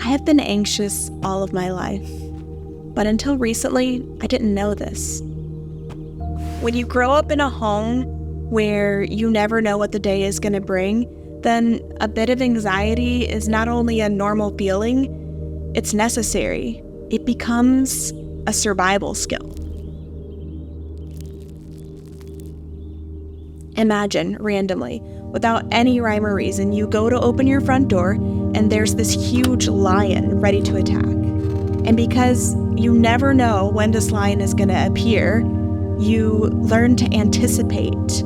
have been anxious all of my life, but until recently, I didn't know this. When you grow up in a home where you never know what the day is going to bring, then a bit of anxiety is not only a normal feeling, it's necessary. It becomes a survival skill. Imagine, randomly, without any rhyme or reason, you go to open your front door and there's this huge lion ready to attack. And because you never know when this lion is going to appear, you learn to anticipate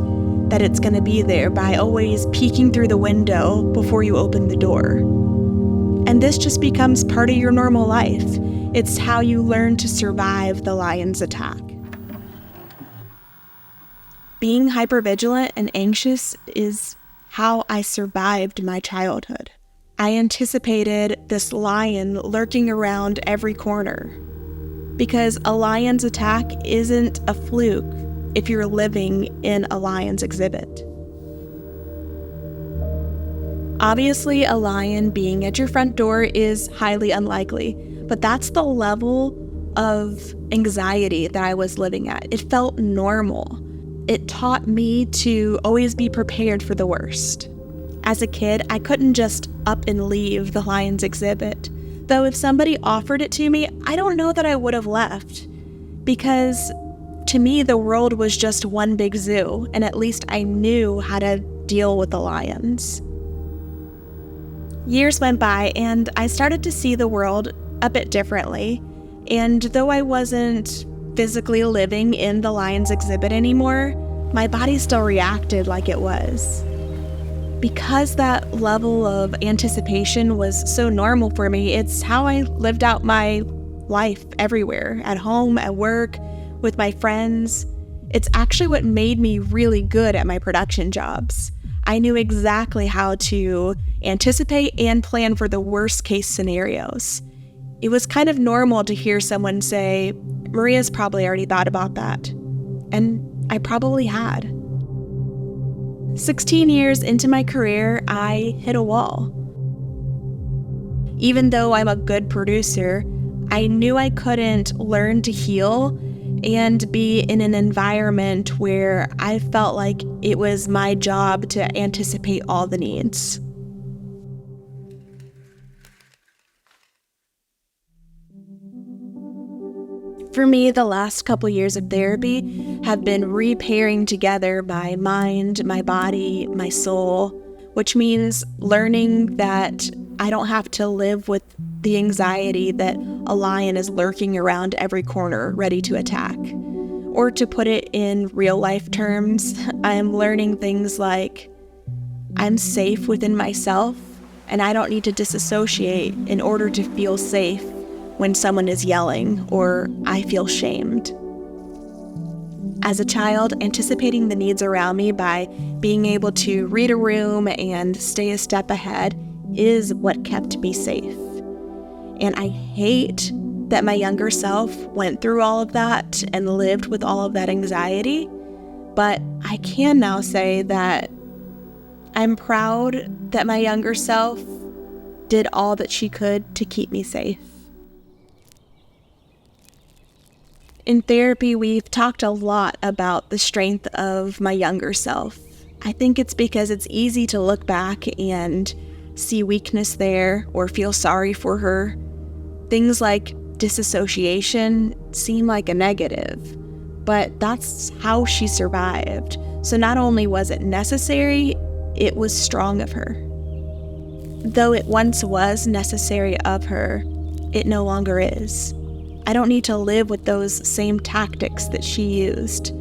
that it's going to be there by always peeking through the window before you open the door. And this just becomes part of your normal life. It's how you learn to survive the lion's attack. Being hypervigilant and anxious is how I survived my childhood. I anticipated this lion lurking around every corner, because a lion's attack isn't a fluke if you're living in a lion's exhibit. Obviously, a lion being at your front door is highly unlikely, but that's the level of anxiety that I was living at. It felt normal. It taught me to always be prepared for the worst. As a kid, I couldn't just up and leave the lion's exhibit. Though if somebody offered it to me, I don't know that I would have left. Because to me, the world was just one big zoo, and at least I knew how to deal with the lions. Years went by, and I started to see the world a bit differently. And though I wasn't physically living in the lion's exhibit anymore, my body still reacted like it was. Because that level of anticipation was so normal for me, it's how I lived out my life everywhere, at home, at work, with my friends. It's actually what made me really good at my production jobs. I knew exactly how to anticipate and plan for the worst case scenarios. It was kind of normal to hear someone say, "Maria's probably already thought about that." And I probably had. 16 years into my career, I hit a wall. Even though I'm a good producer, I knew I couldn't learn to heal and be in an environment where I felt like it was my job to anticipate all the needs. For me, the last couple years of therapy have been repairing together my mind, my body, my soul, which means learning that I don't have to live with the anxiety that a lion is lurking around every corner ready to attack. Or to put it in real life terms, I'm learning things like I'm safe within myself and I don't need to disassociate in order to feel safe when someone is yelling or I feel shamed. As a child, anticipating the needs around me by being able to read a room and stay a step ahead is what kept me safe. And I hate that my younger self went through all of that and lived with all of that anxiety, but I can now say that I'm proud that my younger self did all that she could to keep me safe. In therapy, we've talked a lot about the strength of my younger self. I think it's because it's easy to look back and see weakness there or feel sorry for her. Things like disassociation seem like a negative, but that's how she survived. So not only was it necessary, it was strong of her. Though it once was necessary of her, it no longer is. I don't need to live with those same tactics that she used.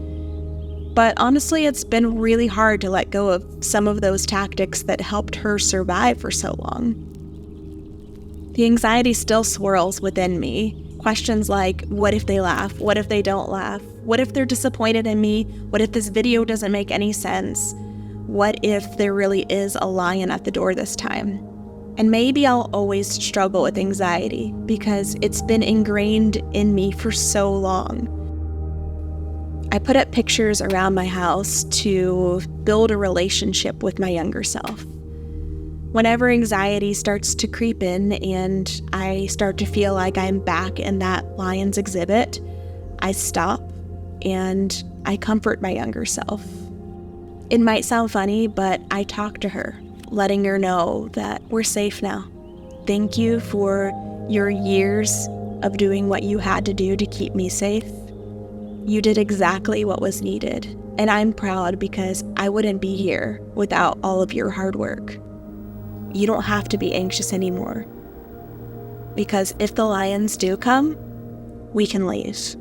But honestly, it's been really hard to let go of some of those tactics that helped her survive for so long. The anxiety still swirls within me. Questions like, what if they laugh? What if they don't laugh? What if they're disappointed in me? What if this video doesn't make any sense? What if there really is a lion at the door this time? And maybe I'll always struggle with anxiety because it's been ingrained in me for so long. I put up pictures around my house to build a relationship with my younger self. Whenever anxiety starts to creep in and I start to feel like I'm back in that lion's exhibit, I stop and I comfort my younger self. It might sound funny, but I talk to her, letting her know that we're safe now. Thank you for your years of doing what you had to do to keep me safe. You did exactly what was needed, and I'm proud because I wouldn't be here without all of your hard work. You don't have to be anxious anymore, because if the lions do come, we can leave.